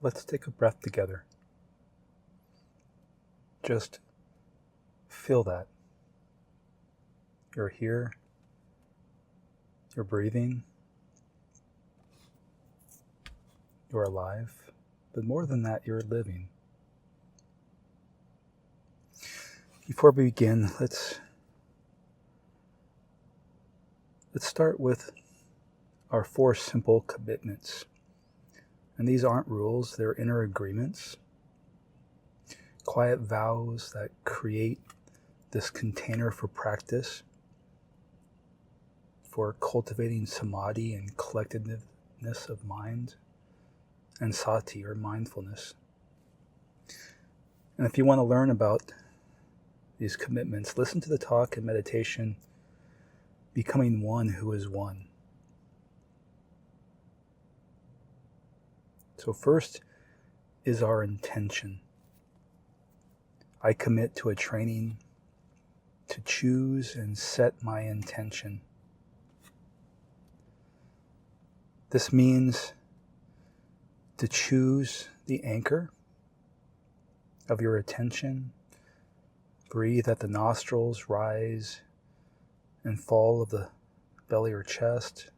Let's take a breath together. Just feel that. You're here. You're breathing. You're alive. But more than that, you're living. Before we begin, let's start with our 4 simple commitments. And these aren't rules, they're inner agreements. Quiet vows that create this container for practice, for cultivating samadhi and collectedness of mind, and sati, or mindfulness. And if you want to learn about these commitments, listen to the talk and meditation, Becoming One Who is One. So first is our intention. I commit to a training to choose and set my intention. This means to choose the anchor of your attention. Breathe at the nostrils, rise and fall of the belly or chest.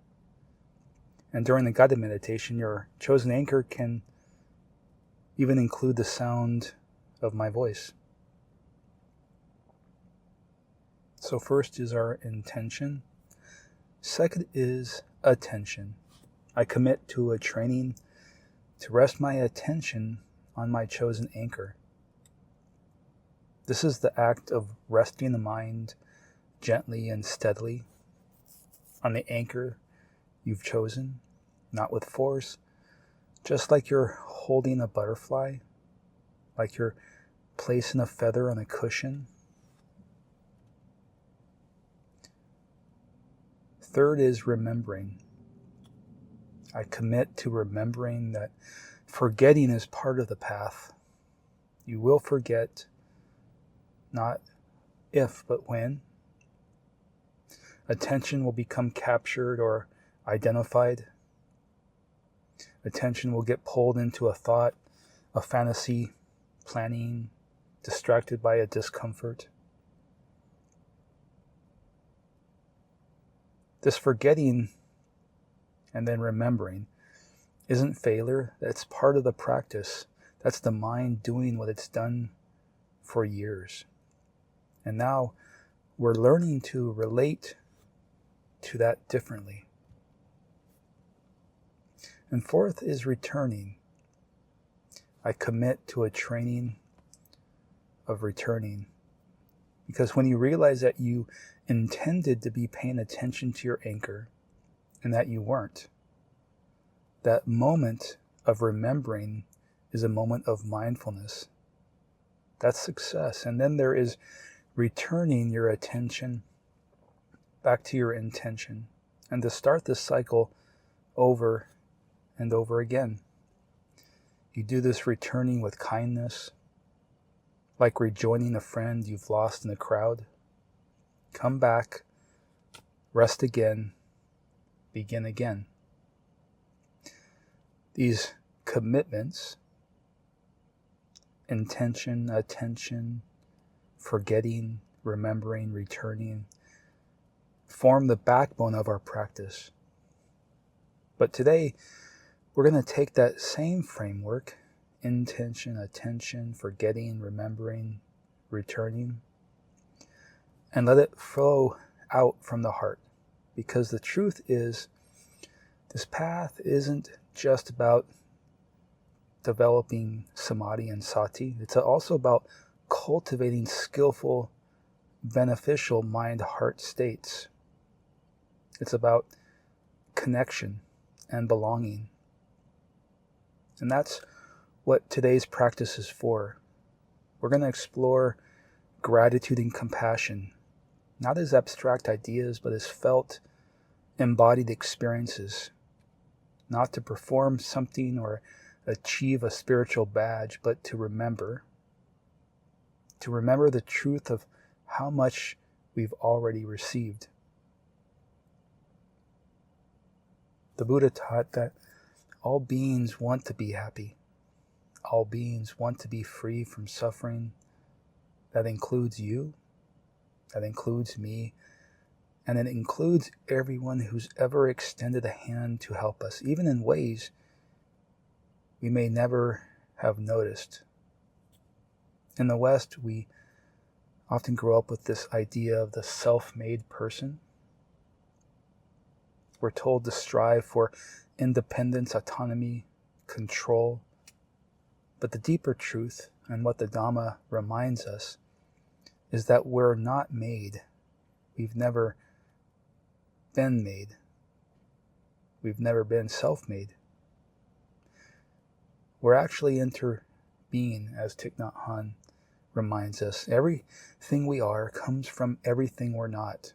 And during the guided meditation, your chosen anchor can even include the sound of my voice. So first is our intention. Second is attention. I commit to a training to rest my attention on my chosen anchor. This is the act of resting the mind gently and steadily on the anchor you've chosen, not with force, just like you're holding a butterfly, like you're placing a feather on a cushion. Third is remembering. I commit to remembering that forgetting is part of the path. You will forget, not if, but when. Attention will become captured or identified. Attention will get pulled into a thought, a fantasy, planning, distracted by a discomfort. This forgetting and then remembering isn't failure. That's part of the practice. That's the mind doing what it's done for years. And now we're learning to relate to that differently. And fourth is returning. I commit to a training of returning. Because when you realize that you intended to be paying attention to your anchor and that you weren't, that moment of remembering is a moment of mindfulness. That's success. And then there is returning your attention back to your intention, and to start this cycle over and over again. You do this returning with kindness, like rejoining a friend you've lost in the crowd. Come back, rest again, begin again. These commitments, intention, attention, forgetting, remembering, returning, form the backbone of our practice. But today, we're going to take that same framework, intention, attention, forgetting, remembering, returning, and let it flow out from the heart. Because the truth is, this path isn't just about developing samadhi and sati. It's also about cultivating skillful, beneficial mind-heart states. It's about connection and belonging. And that's what today's practice is for. We're going to explore gratitude and compassion, not as abstract ideas, but as felt, embodied experiences, not to perform something or achieve a spiritual badge, but to remember the truth of how much we've already received. The Buddha taught that all beings want to be happy. all beings want to be free from suffering. That includes you, that includes me, and it includes everyone who's ever extended a hand to help us, even in ways we may never have noticed. In the West, we often grow up with this idea of the self-made person. We're told to strive for independence, autonomy, control. But the deeper truth, and what the Dhamma reminds us, is that we're not made. We've never been made. We've never been self-made. We're actually interbeing, as Thich Nhat Hanh reminds us. Everything we are comes from everything we're not.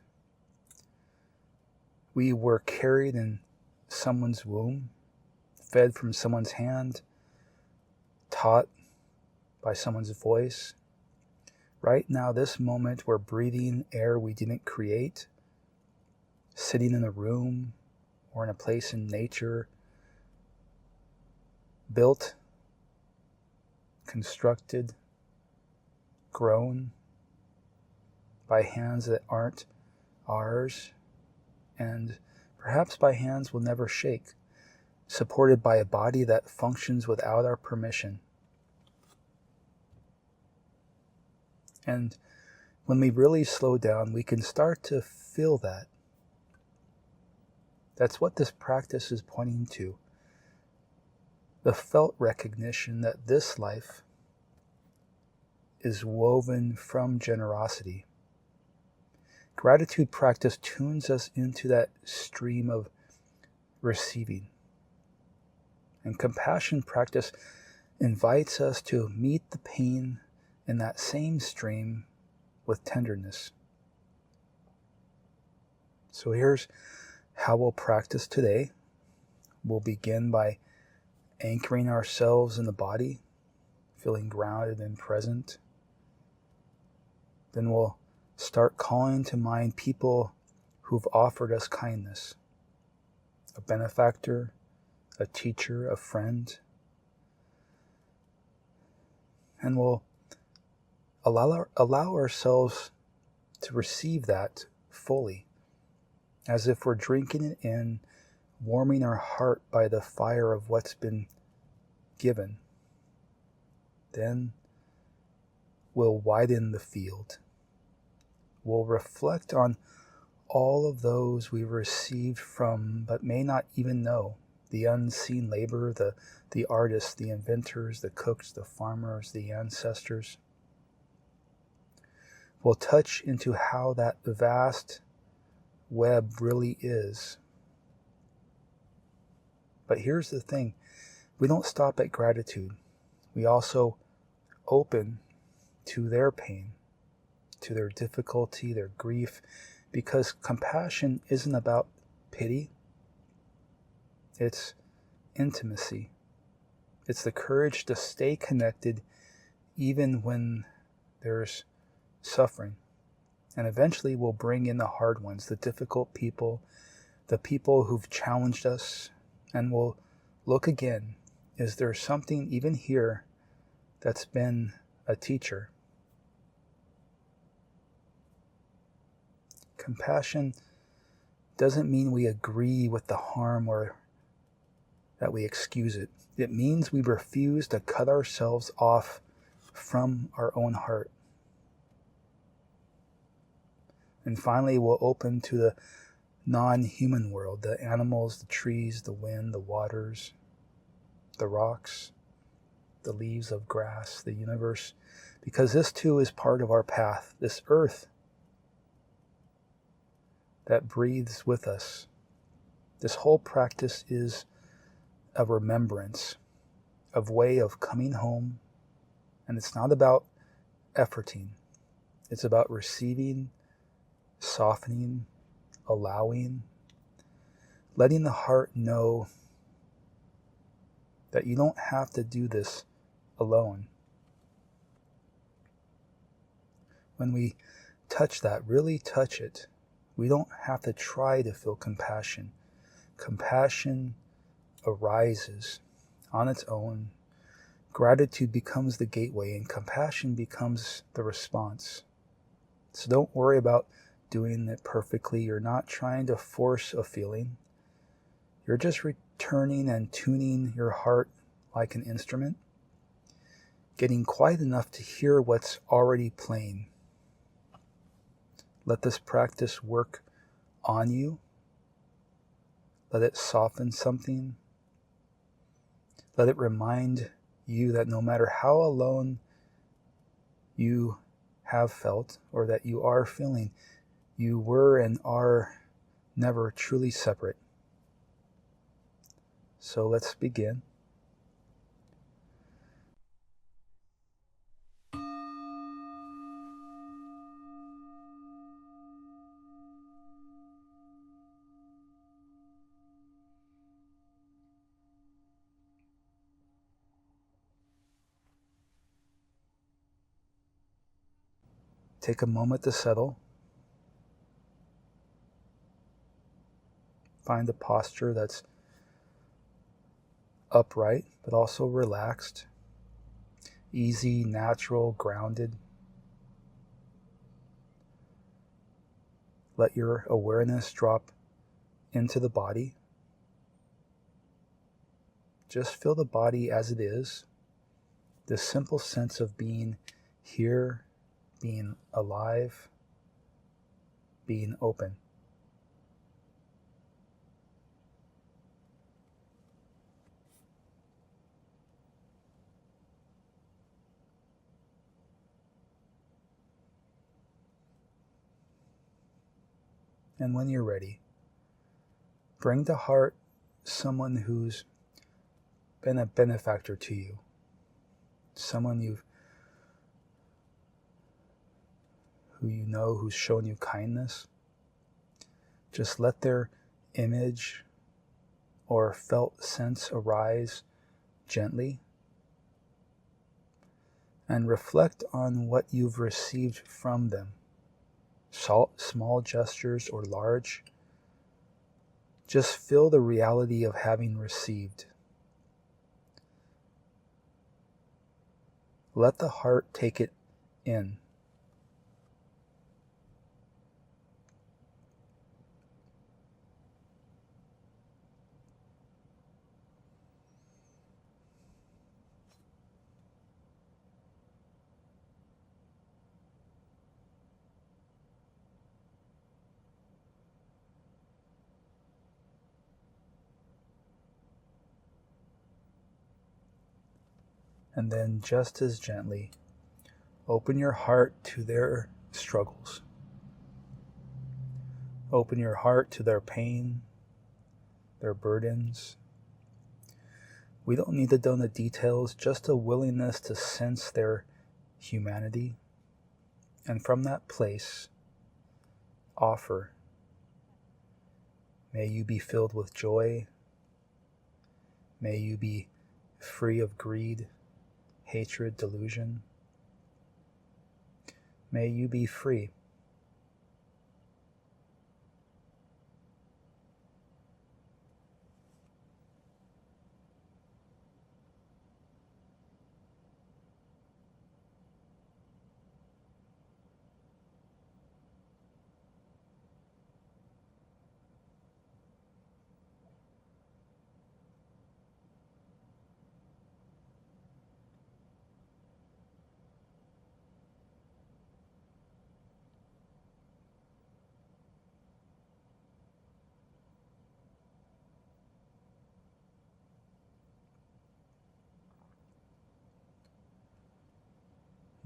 We were carried in someone's womb, fed from someone's hand, taught by someone's voice. Right now, this moment, we're breathing air we didn't create, sitting in a room or in a place in nature, built, constructed, grown by hands that aren't ours, and perhaps by hands we'll never shake, supported by a body that functions without our permission. And when we really slow down, we can start to feel that. That's what this practice is pointing to. The felt recognition that this life is woven from generosity. Gratitude practice tunes us into that stream of receiving. And compassion practice invites us to meet the pain in that same stream with tenderness. So here's how we'll practice today. We'll begin by anchoring ourselves in the body, feeling grounded and present. Then we'll start calling to mind people who've offered us kindness. A benefactor, a teacher, a friend. And we'll allow ourselves to receive that fully, as if we're drinking it in, warming our heart by the fire of what's been given. Then we'll widen the field. We'll reflect on all of those we received from but may not even know. The unseen labor, the artists, the inventors, the cooks, the farmers, the ancestors. We'll touch into how that vast web really is. But here's the thing. We don't stop at gratitude. We also open to their pain, to their difficulty, their grief, because compassion isn't about pity. It's intimacy. It's the courage to stay connected even when there's suffering. And eventually we'll bring in the hard ones, the difficult people, the people who've challenged us, and we'll look again. Is there something even here that's been a teacher? Compassion doesn't mean we agree with the harm or that we excuse it. It means we refuse to cut ourselves off from our own heart. And finally, we'll open to the non-human world, the animals, the trees, the wind, the waters, the rocks, the leaves of grass, the universe, because this too is part of our path, this earth that breathes with us. This whole practice is a remembrance, a way of coming home, and it's not about efforting. It's about receiving, softening, allowing, letting the heart know that you don't have to do this alone. When we touch that, really touch it, we don't have to try to feel compassion. Compassion arises on its own, Gratitude becomes the gateway and compassion becomes the response. So don't worry about doing it perfectly. You're not trying to force a feeling. You're just returning and tuning your heart like an instrument, getting quiet enough to hear what's already playing. Let this practice work on you. Let it soften something. Let it remind you that no matter how alone you have felt or that you are feeling, you were and are never truly separate. So let's begin. Take a moment to settle. Find a posture that's upright, but also relaxed, easy, natural, grounded. Let your awareness drop into the body. Just feel the body as it is, this simple sense of being here, being alive, being open. And when you're ready, bring to heart someone who's been a benefactor to you, someone who you know who's shown you kindness. Just let their image or felt sense arise gently and reflect on what you've received from them, small gestures or large. Just feel the reality of having received. Let the heart take it in. And then just as gently, open your heart to their struggles. Open your heart to their pain, their burdens. We don't need to know the details, just a willingness to sense their humanity. And from that place, offer. May you be filled with joy. May you be free of greed, hatred, delusion. May you be free.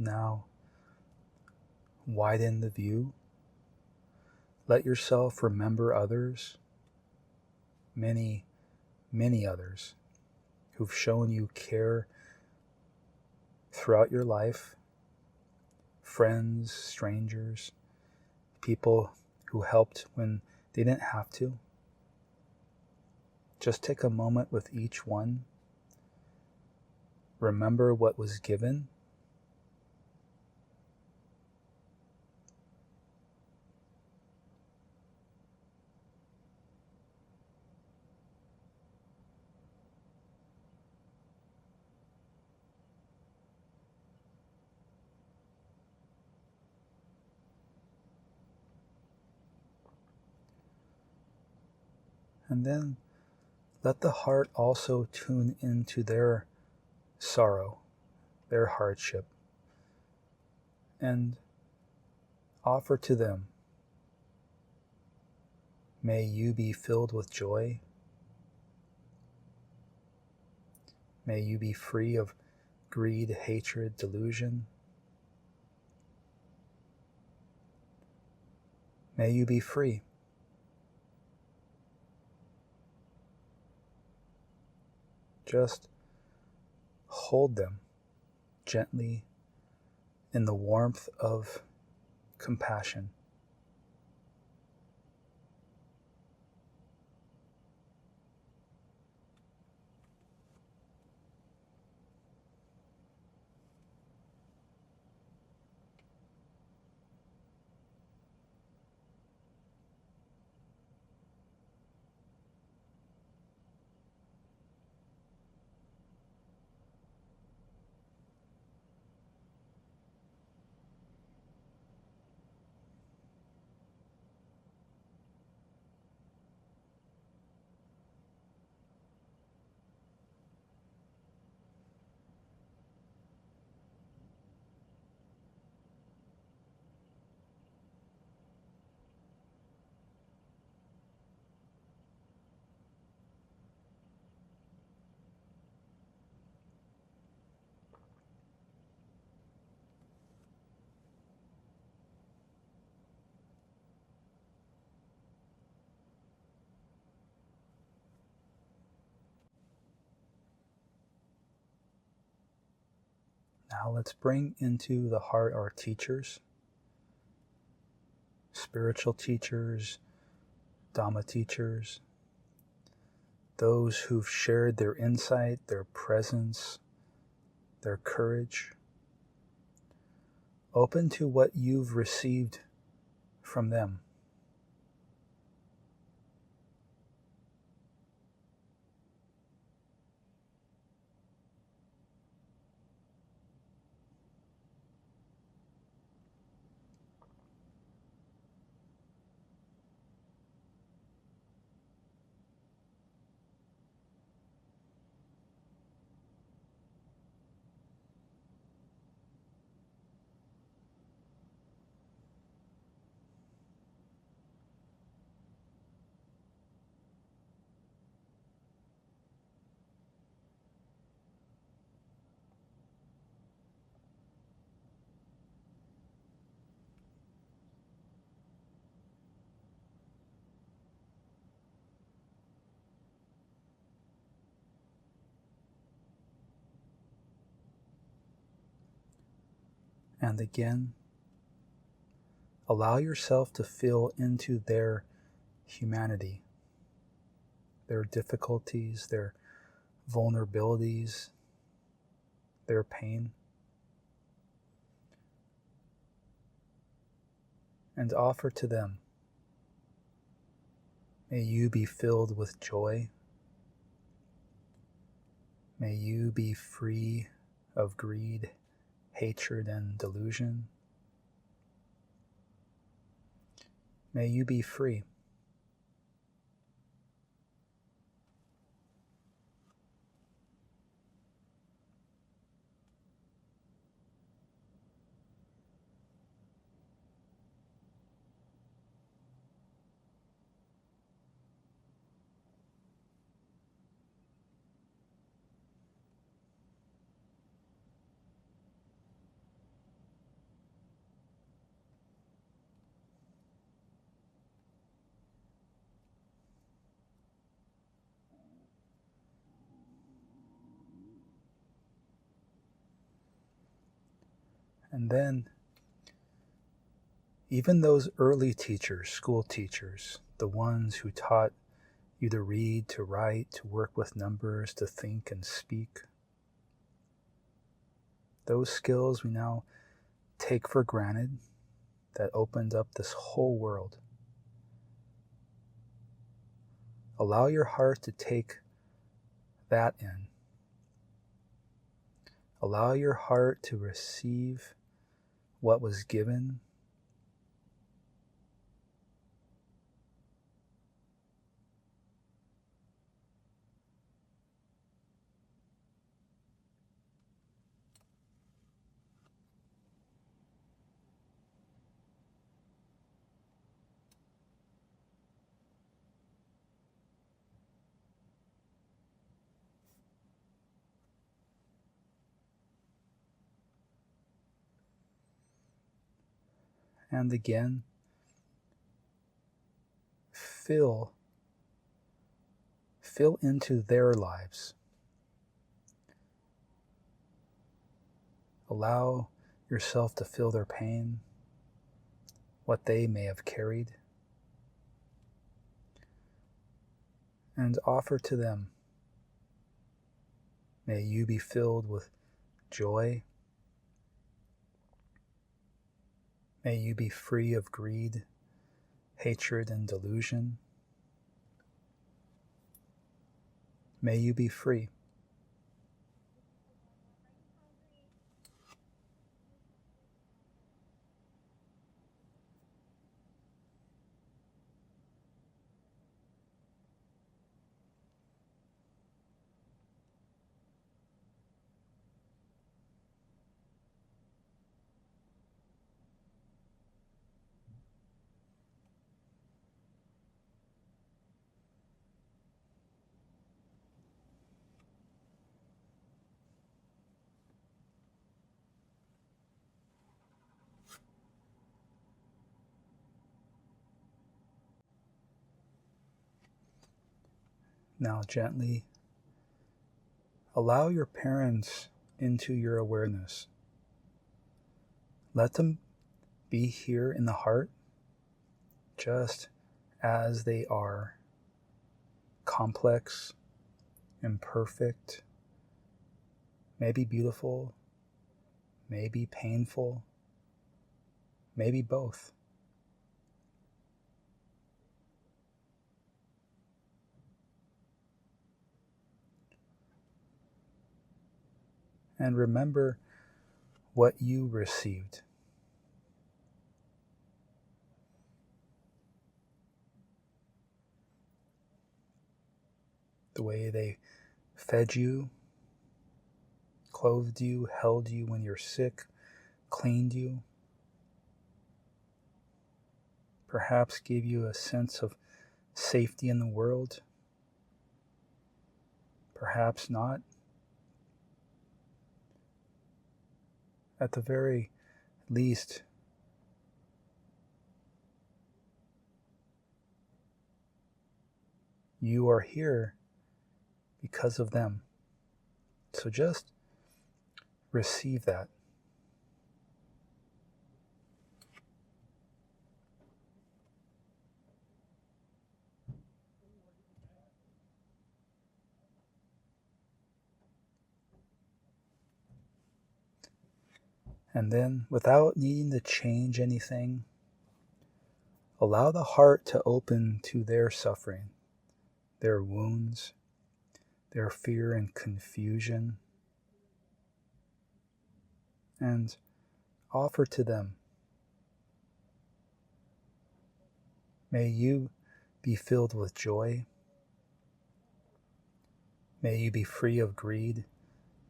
Now, widen the view. Let yourself remember others, many, many others, who've shown you care throughout your life. Friends, strangers, people who helped when they didn't have to. Just take a moment with each one. Remember what was given. And then let the heart also tune into their sorrow, their hardship, and offer to them, may you be filled with joy. May you be free of greed, hatred, delusion. May you be free. Just hold them gently in the warmth of compassion. Now let's bring into the heart our teachers, spiritual teachers, Dhamma teachers, those who've shared their insight, their presence, their courage. Open to what you've received from them. And again, allow yourself to feel into their humanity, their difficulties, their vulnerabilities, their pain, and offer to them, may you be filled with joy. May you be free of greed, hatred, and delusion. May you be free. And then, even those early teachers, school teachers, the ones who taught you to read, to write, to work with numbers, to think and speak, those skills we now take for granted that opened up this whole world. Allow your heart to take that in. Allow your heart to receive what was given, and again. Fill into their lives. Allow yourself to feel their pain, what they may have carried, and offer to them. May you be filled with joy. May you be free of greed, hatred, and delusion. May you be free. Now gently allow your parents into your awareness. Let them be here in the heart just as they are, complex, imperfect, maybe beautiful, maybe painful, maybe both. And remember what you received. The way they fed you, clothed you, held you when you're sick, cleaned you, perhaps gave you a sense of safety in the world, perhaps not. At the very least, you are here because of them. So just receive that. And then, without needing to change anything, allow the heart to open to their suffering, their wounds, their fear and confusion, and offer to them. May you be filled with joy. May you be free of greed,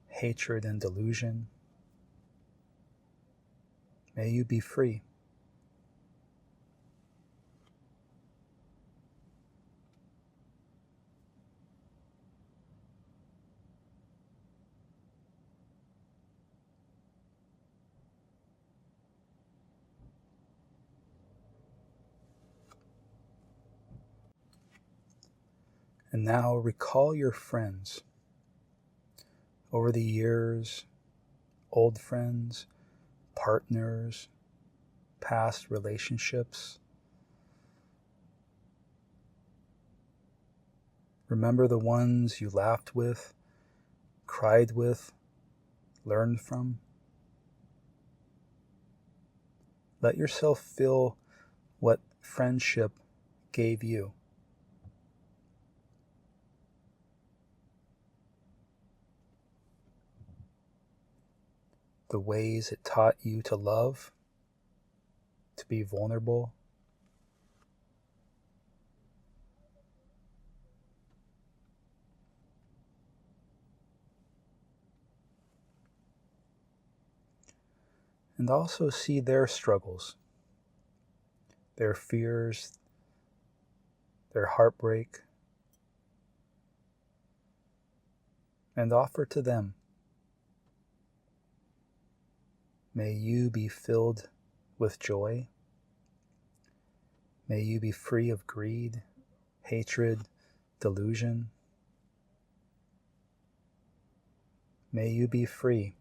hatred, and delusion. May you be free. And now recall your friends. Over the years, old friends, partners, past relationships. Remember the ones you laughed with, cried with, learned from. Let yourself feel what friendship gave you. The ways it taught you to love, to be vulnerable. And also see their struggles, their fears, their heartbreak, and offer to them. May you be filled with joy. May you be free of greed, hatred, delusion. May you be free.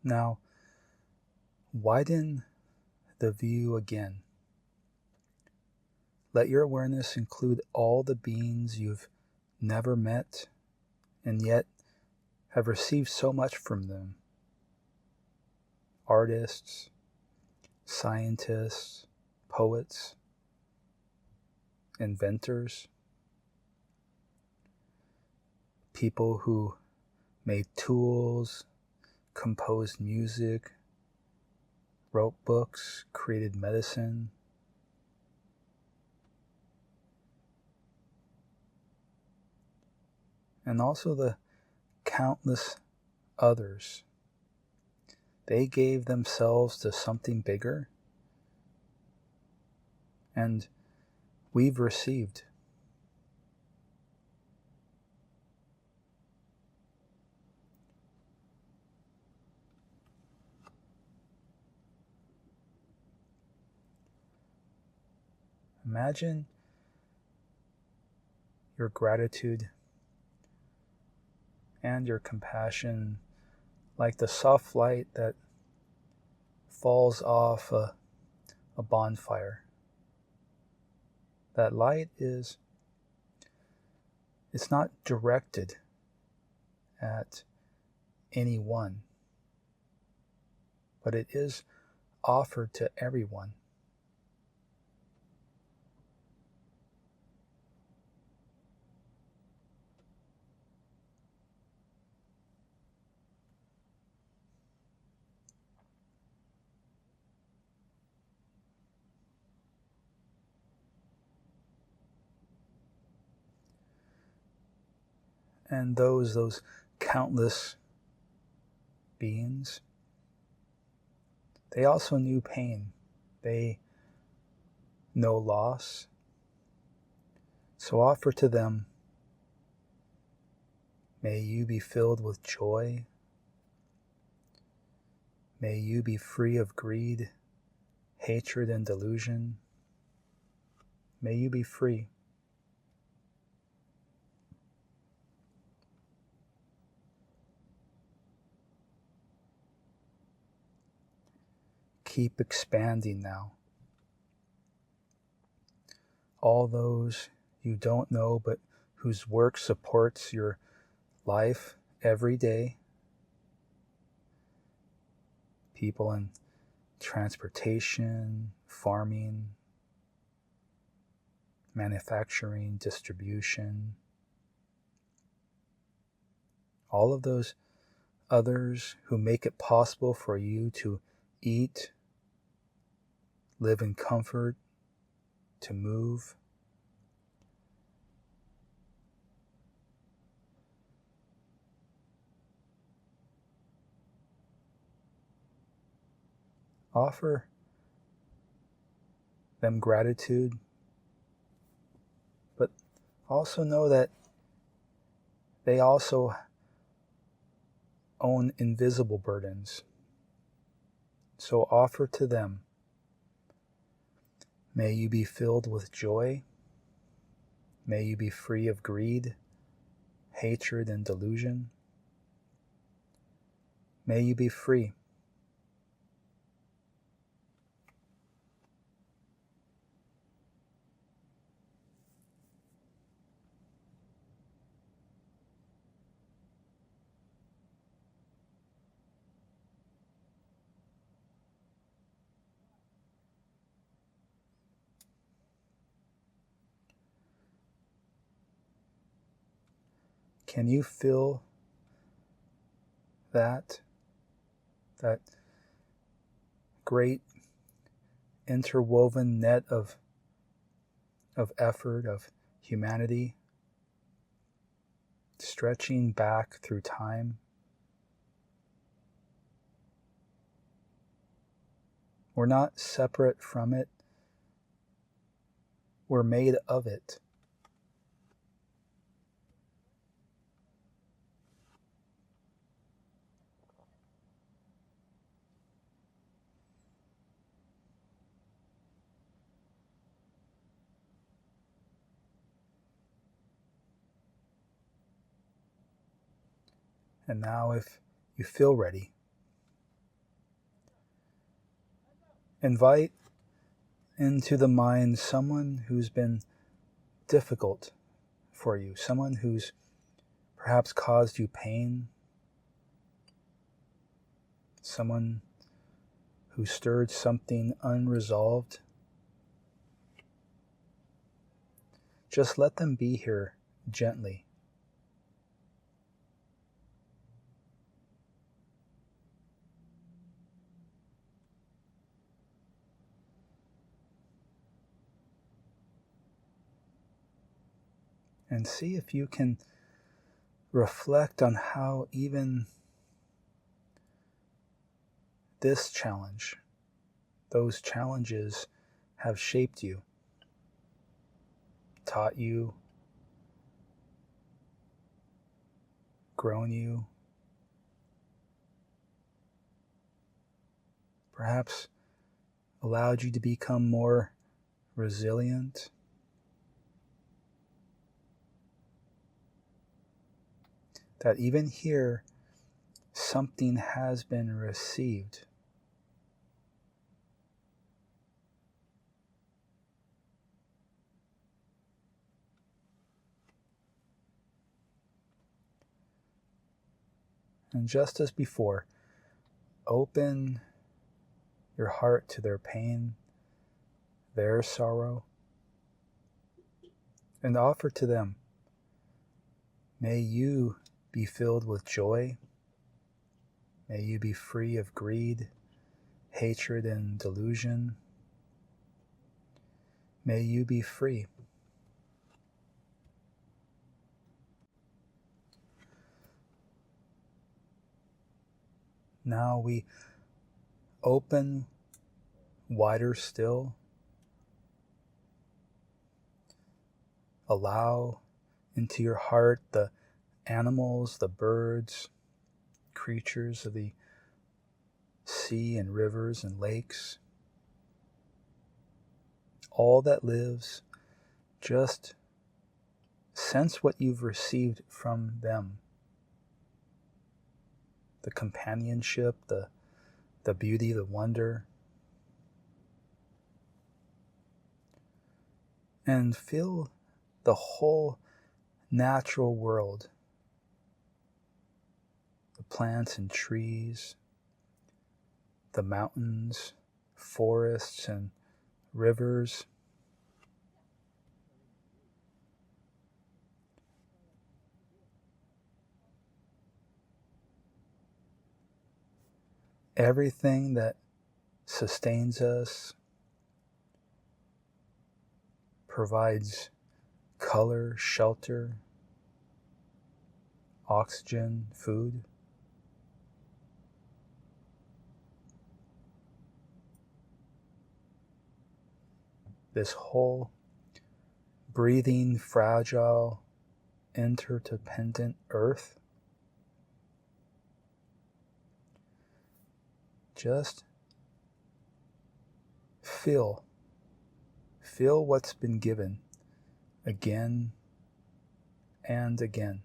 Now, widen the view again. Let your awareness include all the beings you've never met and yet have received so much from them. Artists, scientists, poets, inventors, people who made tools, composed music, wrote books, created medicine. And also the countless others. They gave themselves to something bigger, and we've received. Imagine your gratitude and your compassion like the soft light that falls off a bonfire. That light it's not directed at anyone, but it is offered to everyone. And those countless beings, they also knew pain. They know loss. So offer to them, may you be filled with joy. May you be free of greed, hatred, and delusion. May you be free. Keep expanding now. All those you don't know but whose work supports your life every day. People in transportation, farming, manufacturing, distribution. All of those others who make it possible for you to eat, live in comfort, to move. Offer them gratitude, but also know that they also own invisible burdens. So offer to them, may you be filled with joy. May you be free of greed, hatred, and delusion. May you be free. Can you feel that great interwoven net of effort, of humanity, stretching back through time. We're not separate from it. We're made of it. And now, if you feel ready, invite into the mind someone who's been difficult for you, someone who's perhaps caused you pain, someone who stirred something unresolved. Just let them be here gently. And see if you can reflect on how even this challenge, those challenges have shaped you, taught you, grown you, perhaps allowed you to become more resilient. That even here, something has been received. And just as before, open your heart to their pain, their sorrow, and offer to them, may you be filled with joy. May you be free of greed, hatred, and delusion. May you be free. Now we open wider still. Allow into your heart the animals, the birds, creatures of the sea and rivers and lakes. All that lives, just sense what you've received from them. The companionship, the beauty, the wonder. And feel the whole natural world, the plants and trees, the mountains, forests and rivers. Everything that sustains us, provides color, shelter, oxygen, food. This whole breathing, fragile, interdependent earth. Just feel what's been given again and again.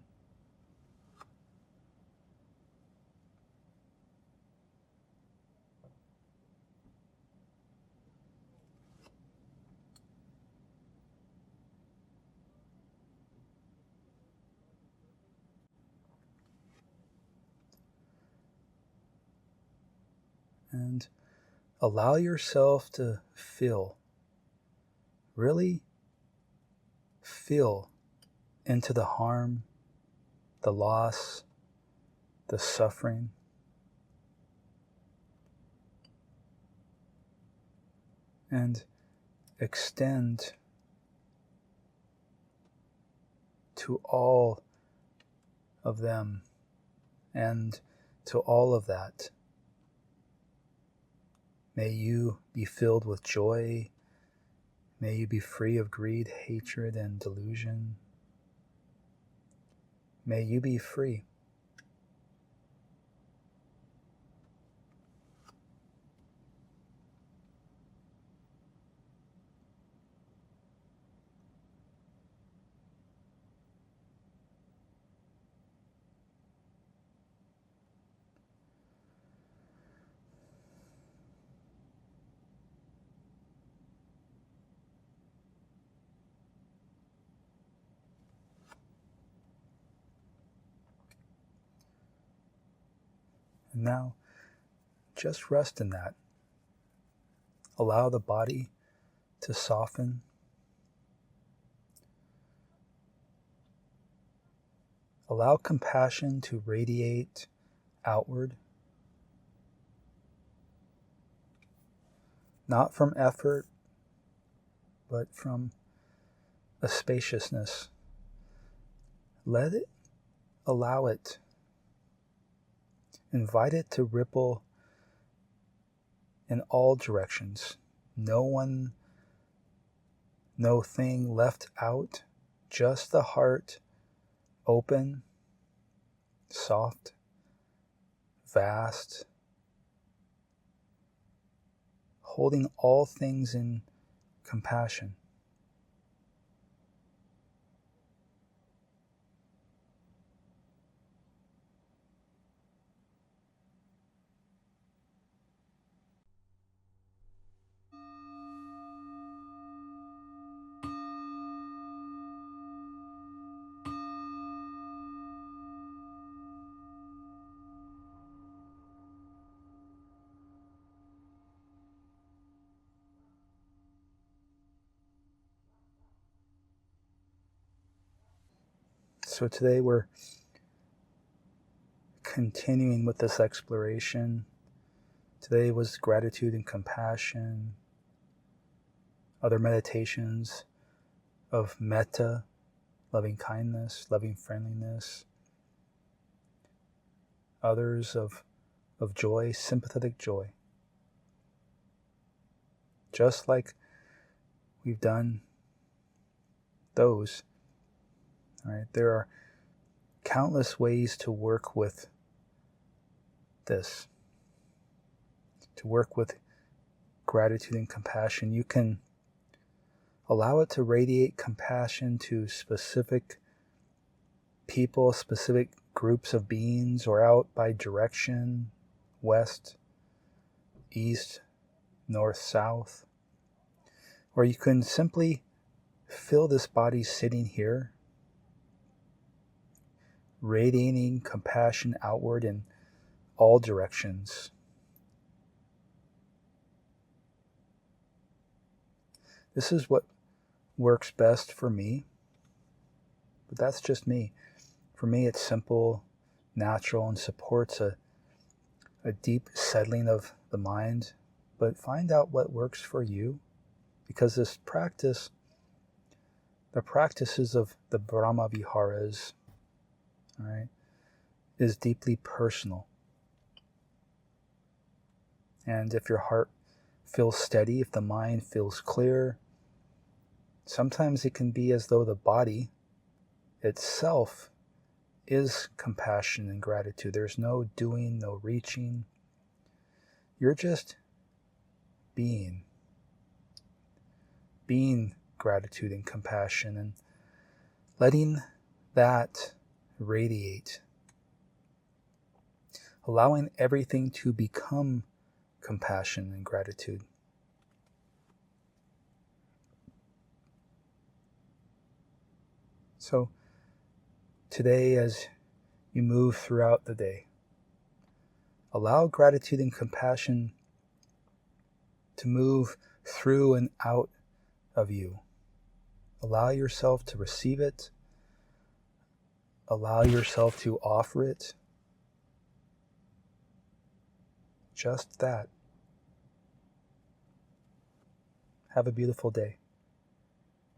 And allow yourself to feel, really feel into the harm, the loss, the suffering. and extend to all of them and to all of that. May you be filled with joy. May you be free of greed, hatred, and delusion. May you be free. And now, just rest in that. Allow the body to soften. Allow compassion to radiate outward, not from effort, but from a spaciousness. Let it, allow it. Invite it to ripple in all directions. No one, no thing left out, just the heart open, soft, vast, holding all things in compassion. So today we're continuing with this exploration. Today was gratitude and compassion. Other meditations of metta, loving kindness, loving friendliness. Others of joy, sympathetic joy. Just like we've done those, right? There are countless ways to work with this, to work with gratitude and compassion. You can allow it to radiate compassion to specific people, specific groups of beings, or out by direction, west, east, north, south. Or you can simply feel this body sitting here, radiating compassion outward in all directions. This is what works best for me, but that's just me. For me, it's simple, natural, and supports a deep settling of the mind. But find out what works for you, because this practice, the practices of the Brahma Viharas, right, is deeply personal. And if your heart feels steady, if the mind feels clear, sometimes it can be as though the body itself is compassion and gratitude. There's no doing, no reaching. You're just being gratitude and compassion, and letting that radiate, allowing everything to become compassion and gratitude. So today, as you move throughout the day, allow gratitude and compassion to move through and out of you. Allow yourself to receive it. Allow yourself to offer it. Just that. Have a beautiful day.